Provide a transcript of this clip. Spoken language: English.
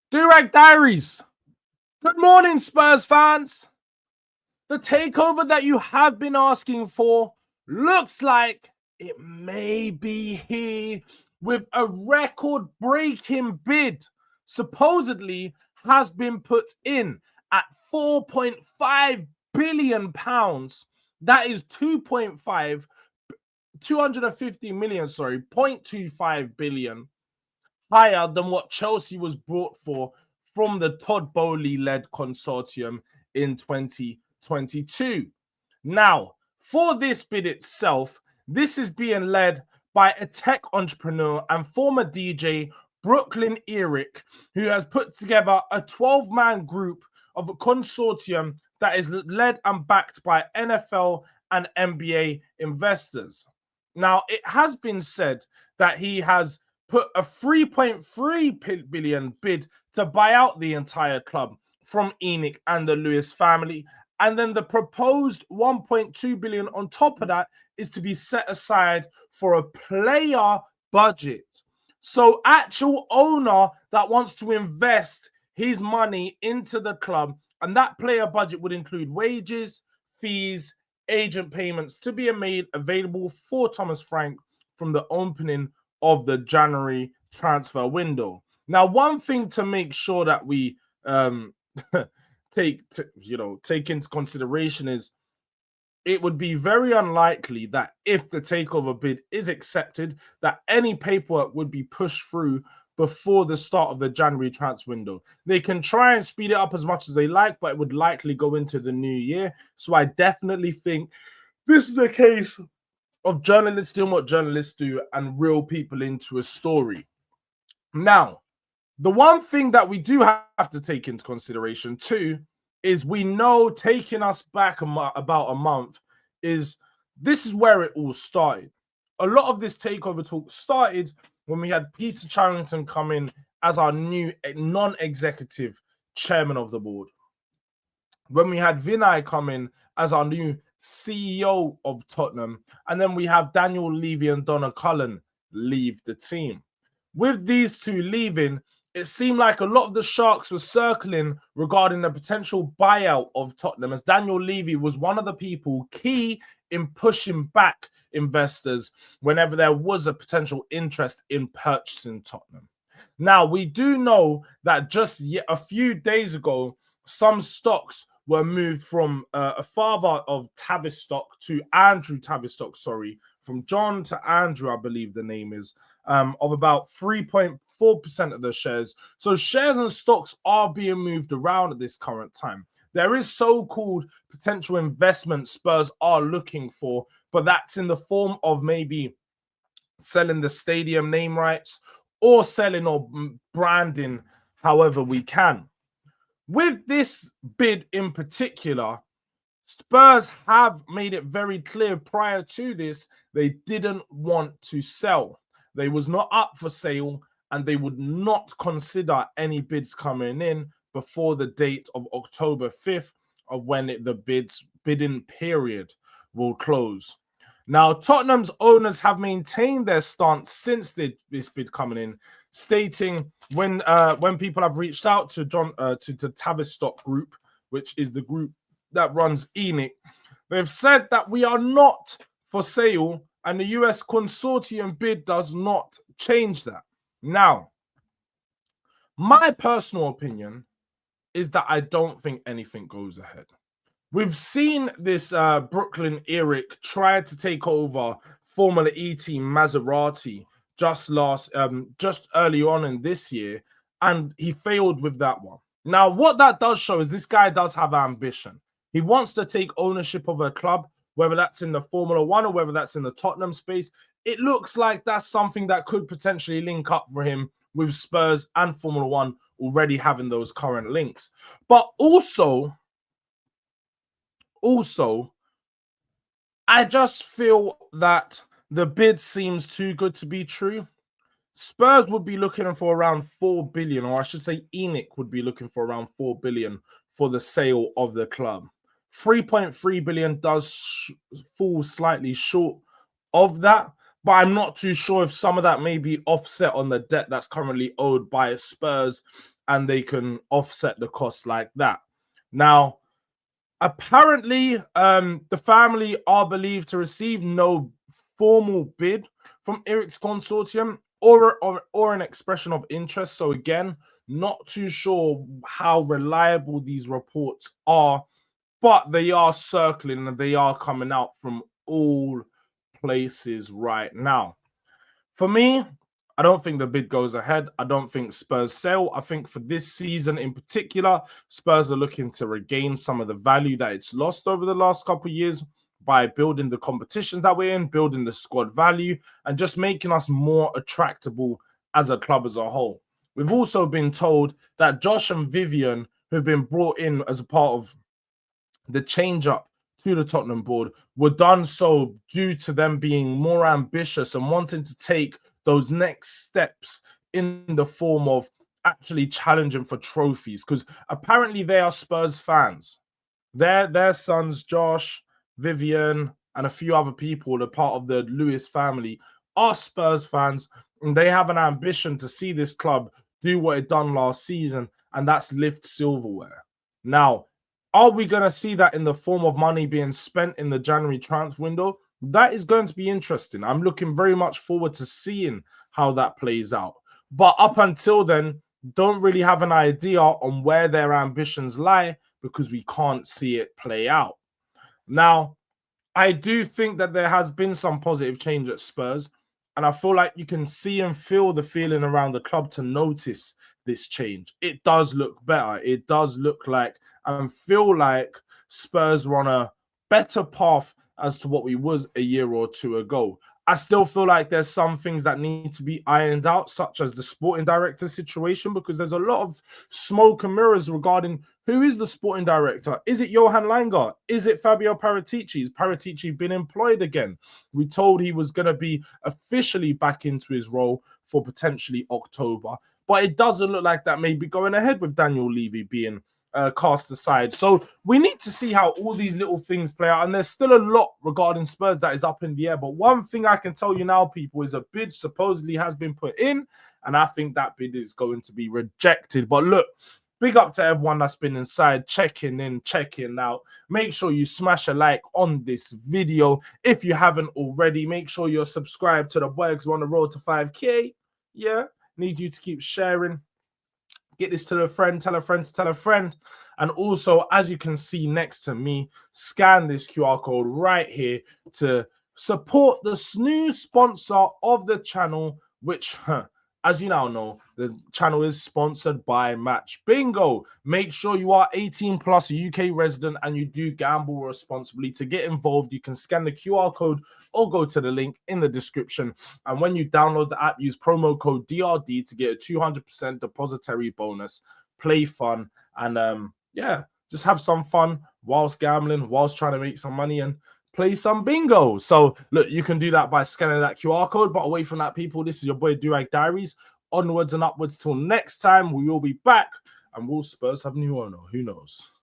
Durag Diaries. Good morning, Spurs fans. The takeover that you have been asking for looks like it may be here with a record-breaking bid. Supposedly has been put in at £4.5 billion. That is 250 million, 0.25 billion higher than what Chelsea was brought for from the Todd Bowley-led consortium in 2022. Now, for this bid itself, this is being led by a tech entrepreneur and former DJ, Brooklyn Eric, who has put together a 12-man group of a consortium that is led and backed by NFL and NBA investors. Now, it has been said that he has put a 3.3 billion bid to buy out the entire club from Enoch and the Lewis family. And then the proposed 1.2 billion on top of that is to be set aside for a player budget. So actual owner that wants to invest his money into the club, and that player budget would include wages, fees, agent payments to be made available for Thomas Frank from the opening of the January transfer window. Now, one thing to make sure that we take into consideration is it would be very unlikely that if the takeover bid is accepted, that any paperwork would be pushed through before the start of the January transfer window. They can try and speed it up as much as they like, but it would likely go into the new year. So I definitely think this is a case of journalists doing what journalists do and reel people into a story. Now, the one thing that we do have to take into consideration too is we know, taking us back about a month, is this is where it all started. A lot of this takeover talk started when we had Peter Charrington come in as our new non-executive chairman of the board. When we had Vinay come in as our new CEO of Tottenham, and then we have Daniel Levy and Donna Cullen leave the team. With these two leaving, it seemed like a lot of the sharks were circling regarding the potential buyout of Tottenham, as Daniel Levy was one of the people key in pushing back investors whenever there was a potential interest in purchasing Tottenham. Now, we do know that just a few days ago, some stocks were moved from a father of Tavistock to Andrew Tavistock, from John to Andrew, I believe the name is, of about 3.4% of the shares. So shares and stocks are being moved around at this current time. There is so-called potential investment Spurs are looking for, but that's in the form of maybe selling the stadium name rights or selling or branding however we can. With this bid in particular, Spurs have made it very clear prior to this they didn't want to sell. They was not up for sale, and they would not consider any bids coming in before the date of October 5th of when the bidding period will close. Now, Tottenham's owners have maintained their stance since this bid coming in, stating when people have reached out to to Tavistock Group, which is the group that runs Enoch, they've said that we are not for sale, and the US consortium bid does not change that. Now, my personal opinion is that I don't think anything goes ahead. We've seen this Brooklyn Eric try to take over Formula E team Maserati just early on in this year, and he failed with that one. Now, what that does show is this guy does have ambition. He wants to take ownership of a club, whether that's in the Formula One or whether that's in the Tottenham space. It looks like that's something that could potentially link up for him with Spurs and Formula One already having those current links. But also, I just feel that the bid seems too good to be true. Spurs would be looking for around 4 billion, or I should say Enoch would be looking for around 4 billion for the sale of the club. 3.3 billion does fall slightly short of that, but I'm not too sure if some of that may be offset on the debt that's currently owed by Spurs, and they can offset the cost like that. Now, apparently, the family are believed to receive no formal bid from Eric's consortium or an expression of interest. So again, not too sure how reliable these reports are, but they are circling and they are coming out from all places right now. For me, I don't think the bid goes ahead. I don't think Spurs sell. I think for this season in particular, Spurs are looking to regain some of the value that it's lost over the last couple of years by building the competitions that we're in, building the squad value, and just making us more attractable as a club as a whole. We've also been told that Josh and Vivian, who've been brought in as a part of the change up to the Tottenham board, were done so due to them being more ambitious and wanting to take those next steps in the form of actually challenging for trophies, because apparently they are Spurs fans. Their sons, Josh, Vivian, and a few other people, a part of the Lewis family, are Spurs fans, and they have an ambition to see this club do what it done last season, and that's lift silverware. Now, are we going to see that in the form of money being spent in the January transfer window? That is going to be interesting. I'm looking very much forward to seeing how that plays out. But up until then, don't really have an idea on where their ambitions lie because we can't see it play out. Now, I do think that there has been some positive change at Spurs, and I feel like you can see and feel the feeling around the club to notice this change. It does look better. It does look like and feel like Spurs are on a better path as to what we was a year or two ago. I still feel like there's some things that need to be ironed out, such as the sporting director situation, because there's a lot of smoke and mirrors regarding who is the sporting director. Is it Johan Langer? Is it Fabio Paratici? Has Paratici been employed again? We told he was going to be officially back into his role for potentially October, but it doesn't look like that may be going ahead with Daniel Levy being cast aside. So we need to see how all these little things play out. And there's still a lot regarding Spurs that is up in the air. But one thing I can tell you now, people, is a bid supposedly has been put in. And I think that bid is going to be rejected. But look, big up to everyone that's been inside, checking in, checking out. Make sure you smash a like on this video. If you haven't already, make sure you're subscribed to the boy because we're on the road to 5K. Yeah, need you to keep sharing. Get this to a friend, tell a friend to tell a friend. And also, as you can see next to me, scan this QR code right here to support the new sponsor of the channel, which, as you now know, the channel is sponsored by Match Bingo. Make sure you are 18 plus, a UK resident, and you do gamble responsibly. To get involved, you can scan the QR code or go to the link in the description. And when you download the app, use promo code DRD to get a 200% depository bonus. Play fun and yeah, just have some fun whilst gambling, whilst trying to make some money and play some bingo. So look, you can do that by scanning that QR code. But away from that, people, this is your boy Durag Diaries. Onwards and upwards till next time. We will be back, and will Spurs have a new owner? Who knows?